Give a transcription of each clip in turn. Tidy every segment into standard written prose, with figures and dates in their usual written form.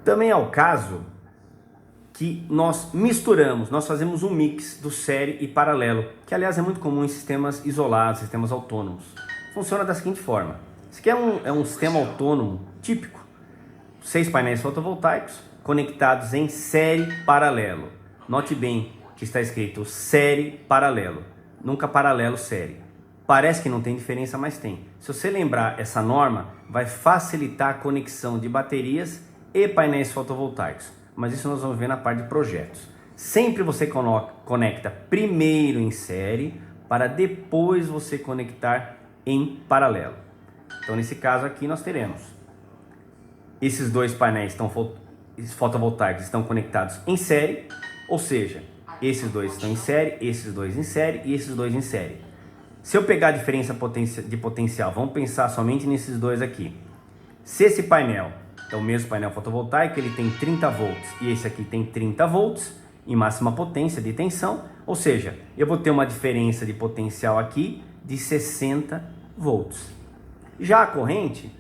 Também é o caso que nós misturamos, nós fazemos um mix do série e paralelo, que aliás é muito comum em sistemas isolados, sistemas autônomos. Funciona da seguinte forma: esse aqui é um sistema autônomo típico, 6 painéis fotovoltaicos conectados em série paralelo. Note bem que está escrito série paralelo, nunca paralelo série. Parece que não tem diferença, mas tem. Se você lembrar essa norma, vai facilitar a conexão de baterias e painéis fotovoltaicos. Mas isso nós vamos ver na parte de projetos. Sempre você conecta primeiro em série para depois você conectar em paralelo. Então nesse caso aqui nós teremos esses dois painéis fotovoltaicos estão conectados em série, ou seja, esses dois estão em série, esses dois em série e esses dois em série. Se eu pegar a diferença de potencial, vamos pensar somente nesses dois aqui. Se esse painel é o mesmo painel fotovoltaico, ele tem 30 volts e esse aqui tem 30 volts em máxima potência de tensão, ou seja, eu vou ter uma diferença de potencial aqui de 60 volts. Já a corrente,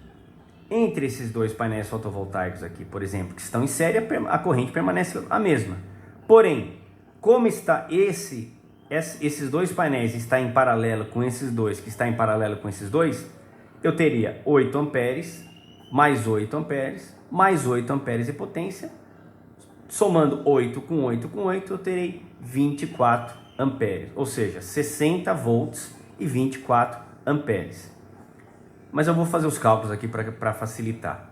entre esses dois painéis fotovoltaicos aqui, por exemplo, que estão em série, a corrente permanece a mesma. Porém, como está esses dois painéis está em paralelo com esses dois, que está em paralelo com esses dois, eu teria 8 amperes, mais 8 amperes, mais 8 amperes de potência. Somando 8 com 8 com 8, eu terei 24 amperes, ou seja, 60 volts e 24 amperes. Mas eu vou fazer os cálculos aqui para facilitar.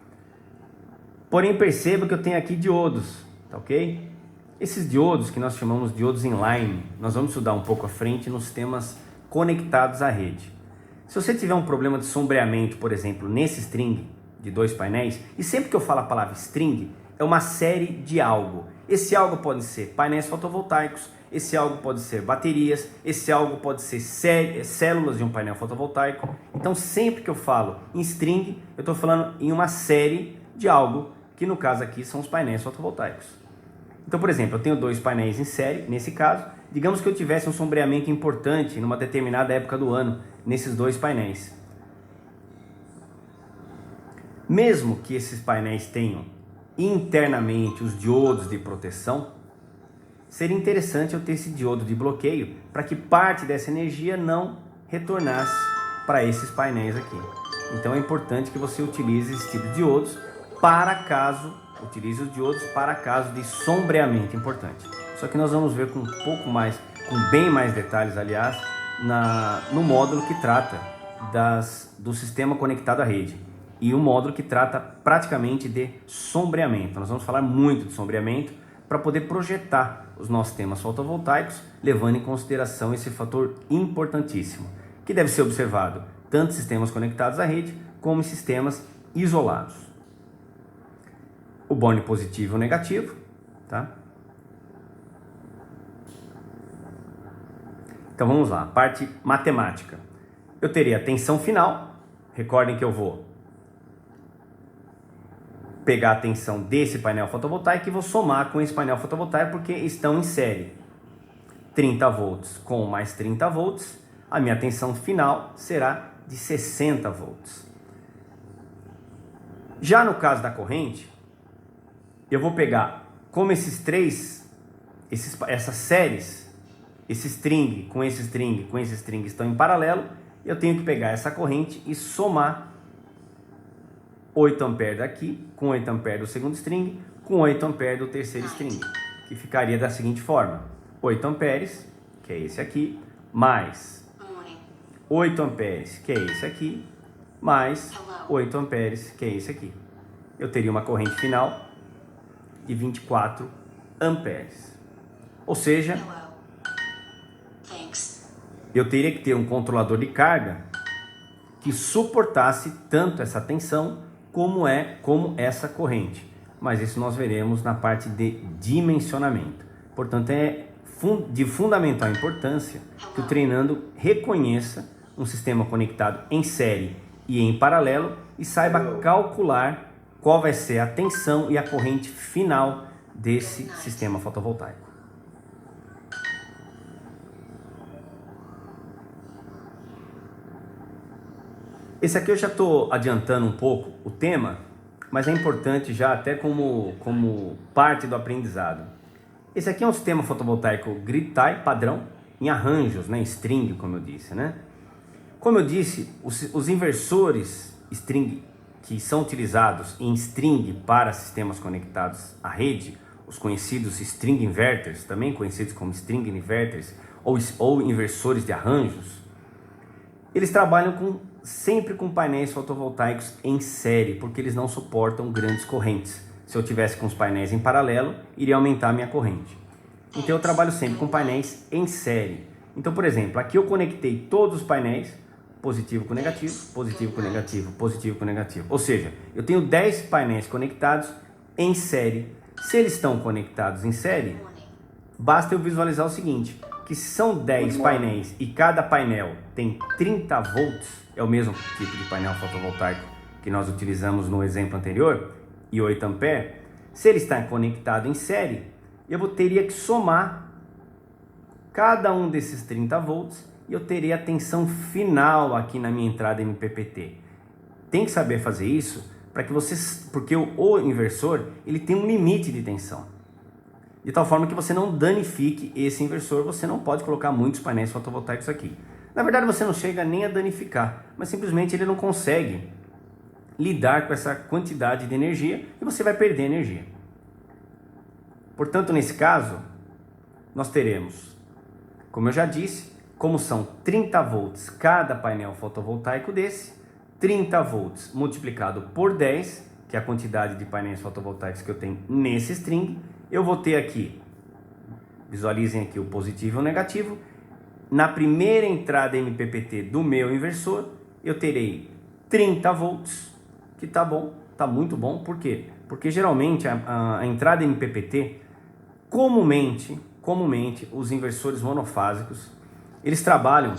Porém, perceba que eu tenho aqui diodos, tá ok? Esses diodos, que nós chamamos de diodos inline, nós vamos estudar um pouco à frente nos sistemas conectados à rede. Se você tiver um problema de sombreamento, por exemplo, nesse string de dois painéis, e sempre que eu falo a palavra string, é uma série de algo. Esse algo pode ser painéis fotovoltaicos, esse algo pode ser baterias, esse algo pode ser células de um painel fotovoltaico. Então sempre que eu falo em string, eu estou falando em uma série de algo, que no caso aqui são os painéis fotovoltaicos. Então, por exemplo, eu tenho dois painéis em série, nesse caso, digamos que eu tivesse um sombreamento importante numa determinada época do ano, nesses dois painéis. Mesmo que esses painéis tenham internamente os diodos de proteção, seria interessante eu ter esse diodo de bloqueio para que parte dessa energia não retornasse para esses painéis aqui. Então é importante que você utilize esse tipo de diodos utilize os diodos para caso de sombreamento importante. Só que nós vamos ver com bem mais detalhes, aliás, no módulo que trata do sistema conectado à rede. E o módulo que trata praticamente de sombreamento. Nós vamos falar muito de sombreamento para poder projetar os nossos sistemas fotovoltaicos, levando em consideração esse fator importantíssimo, que deve ser observado tanto em sistemas conectados à rede, como em sistemas isolados. O bônus positivo e o negativo, tá? Então vamos lá, parte matemática. Eu teria a tensão final, recordem que eu vou pegar a tensão desse painel fotovoltaico e vou somar com esse painel fotovoltaico porque estão em série. 30 volts com mais 30 volts, a minha tensão final será de 60 volts. Já no caso da corrente, eu vou pegar como essas séries, esse string com esse string com esse string estão em paralelo, eu tenho que pegar essa corrente e somar 8 amperes daqui, com 8 amperes do segundo string, com 8 amperes do terceiro string, que ficaria da seguinte forma: 8 amperes, que é esse aqui, mais 8 amperes, que é esse aqui, mais 8 amperes, que é esse aqui. Eu teria uma corrente final de 24 amperes. Ou seja, eu teria que ter um controlador de carga que suportasse tanto essa tensão como essa corrente. Mas isso nós veremos na parte de dimensionamento. Portanto, é de fundamental importância que o treinando reconheça um sistema conectado em série e em paralelo e saiba calcular qual vai ser a tensão e a corrente final desse sistema fotovoltaico. Esse aqui eu já estou adiantando um pouco o tema, mas é importante já até como parte do aprendizado. Esse aqui é um sistema fotovoltaico grid tie padrão, em arranjos, né, string, como eu disse, né? Como eu disse, os inversores string que são utilizados em string para sistemas conectados à rede, os conhecidos string inverters, também conhecidos como string inverters, ou inversores de arranjos, eles trabalham sempre com painéis fotovoltaicos em série, porque eles não suportam grandes correntes. Se eu tivesse com os painéis em paralelo, iria aumentar a minha corrente. Então eu trabalho sempre com painéis em série. Então, por exemplo, aqui eu conectei todos os painéis, positivo com negativo, positivo com negativo, positivo com negativo. Ou seja, eu tenho 10 painéis conectados em série. Se eles estão conectados em série, basta eu visualizar o seguinte, que se são 10 painéis e cada painel tem 30 volts, é o mesmo tipo de painel fotovoltaico que nós utilizamos no exemplo anterior, e 8 amperes, se ele está conectado em série, eu teria que somar cada um desses 30 volts e eu teria a tensão final aqui na minha entrada MPPT. Tem que saber fazer isso para que porque o inversor ele tem um limite de tensão. De tal forma que você não danifique esse inversor, você não pode colocar muitos painéis fotovoltaicos aqui. Na verdade você não chega nem a danificar, mas simplesmente ele não consegue lidar com essa quantidade de energia e você vai perder energia. Portanto, nesse caso, nós teremos, como eu já disse, como são 30 volts cada painel fotovoltaico desse, 30 volts multiplicado por 10, que é a quantidade de painéis fotovoltaicos que eu tenho nesse string, eu vou ter aqui, visualizem aqui o positivo e o negativo, na primeira entrada MPPT do meu inversor, eu terei 30 volts, que tá bom, tá muito bom, por quê? Porque geralmente a entrada MPPT, comumente, os inversores monofásicos, eles trabalham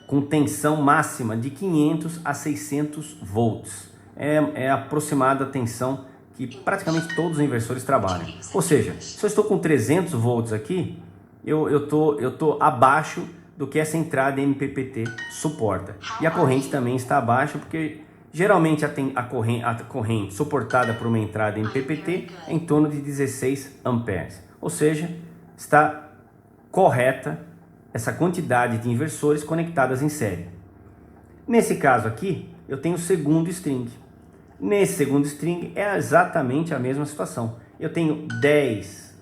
com tensão máxima de 500 a 600 volts. É a aproximada tensão que praticamente todos os inversores trabalham. Ou seja, se eu estou com 300 volts aqui, eu tô abaixo do que essa entrada MPPT suporta. E a corrente também está abaixo, porque geralmente a corrente suportada por uma entrada MPPT é em torno de 16 amperes. Ou seja, está correta essa quantidade de inversores conectadas em série. Nesse caso aqui, eu tenho o segundo string. Nesse segundo string é exatamente a mesma situação. Eu tenho 10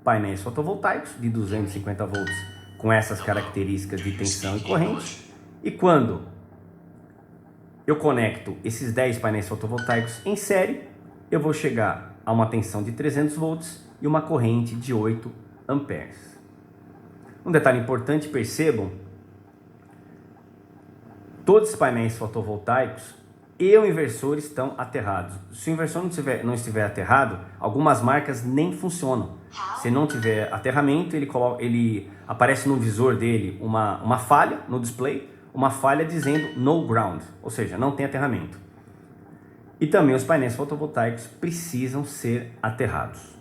painéis fotovoltaicos de 250 volts com essas características de tensão e corrente. E quando eu conecto esses 10 painéis fotovoltaicos em série, eu vou chegar a uma tensão de 300 volts e uma corrente de 8 amperes. Um detalhe importante, percebam, todos os painéis fotovoltaicos e o inversor estão aterrados. Se o inversor não estiver aterrado, algumas marcas nem funcionam. Se não tiver aterramento, ele aparece no visor dele uma falha no display, uma falha dizendo no ground, ou seja, não tem aterramento. E também os painéis fotovoltaicos precisam ser aterrados.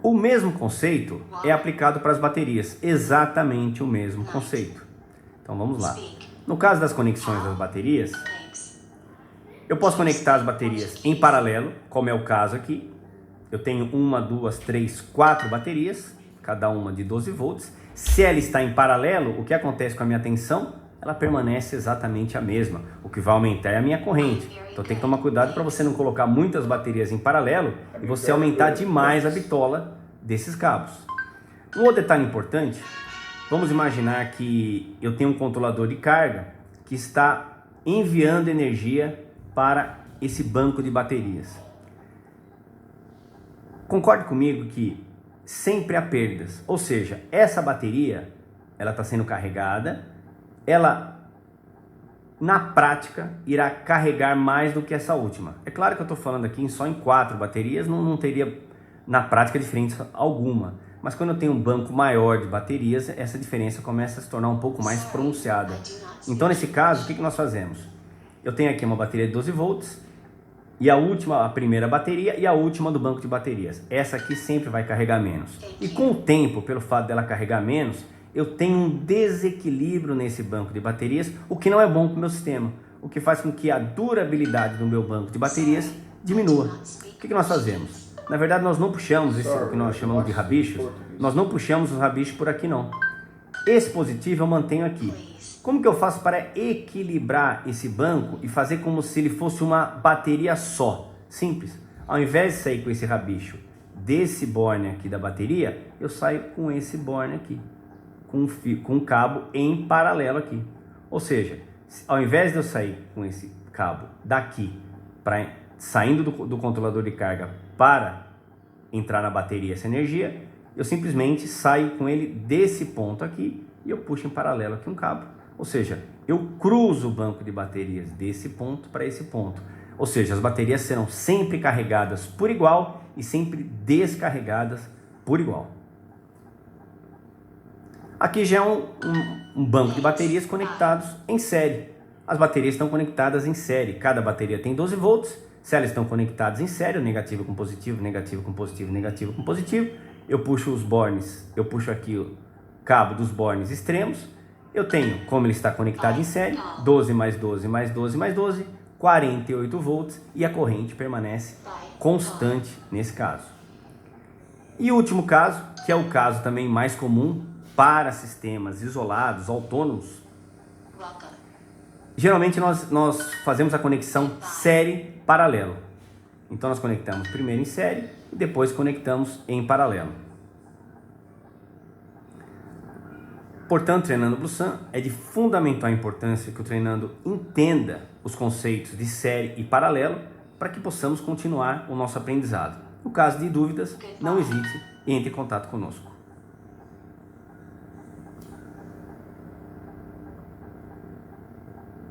O mesmo conceito é aplicado para as baterias, exatamente o mesmo conceito. Então vamos lá. No caso das conexões das baterias, eu posso conectar as baterias em paralelo, como é o caso aqui. Eu tenho 1, 2, 3, 4 baterias, cada uma de 12 volts. Se ela está em paralelo, o que acontece com a minha tensão? Ela permanece exatamente a mesma. O que vai aumentar é a minha corrente. Então tem que tomar cuidado para você não colocar muitas baterias em paralelo e você aumentar demais a bitola desses cabos. Um outro detalhe importante, vamos imaginar que eu tenho um controlador de carga que está enviando energia para esse banco de baterias. Concorde comigo que sempre há perdas, ou seja, essa bateria ela está sendo carregada, ela na prática irá carregar mais do que essa última. É claro que eu estou falando aqui só em 4 baterias, não teria na prática diferença alguma, mas quando eu tenho um banco maior de baterias, essa diferença começa a se tornar um pouco mais pronunciada. Então nesse caso, o que nós fazemos? Eu tenho aqui uma bateria de 12 volts, e a primeira bateria e a última do banco de baterias. Essa aqui sempre vai carregar menos. E com o tempo, pelo fato dela carregar menos, eu tenho um desequilíbrio nesse banco de baterias, o que não é bom para o meu sistema. o que faz com que a durabilidade do meu banco de baterias diminua. O que nós fazemos? Na verdade, nós não puxamos o que nós chamamos de rabichos, nós não puxamos os rabichos por aqui não. Esse positivo eu mantenho aqui. Como que eu faço para equilibrar esse banco e fazer como se ele fosse uma bateria só? Simples. Ao invés de sair com esse rabicho desse borne aqui da bateria, eu saio com esse borne aqui, com um cabo em paralelo aqui. Ou seja, ao invés de eu sair com esse cabo daqui, saindo do controlador de carga para entrar na bateria essa energia, eu simplesmente saio com ele desse ponto aqui e eu puxo em paralelo aqui um cabo. Ou seja, eu cruzo o banco de baterias desse ponto para esse ponto. Ou seja, as baterias serão sempre carregadas por igual e sempre descarregadas por igual. Aqui já é um banco de baterias conectados em série. As baterias estão conectadas em série. Cada bateria tem 12 volts. Se elas estão conectadas em série, negativo com positivo, negativo com positivo, negativo com positivo, eu puxo os bornes, eu puxo aqui o cabo dos bornes extremos. Eu tenho, como ele está conectado em série, 12 mais 12 mais 12 mais 12, 48 volts e a corrente permanece constante nesse caso. E o último caso, que é o caso também mais comum para sistemas isolados, autônomos, geralmente nós fazemos a conexão série-paralelo. Então nós conectamos primeiro em série e depois conectamos em paralelo. Portanto, treinando Bluesum, é de fundamental importância que o treinando entenda os conceitos de série e paralelo para que possamos continuar o nosso aprendizado. No caso de dúvidas, não hesite e entre em contato conosco.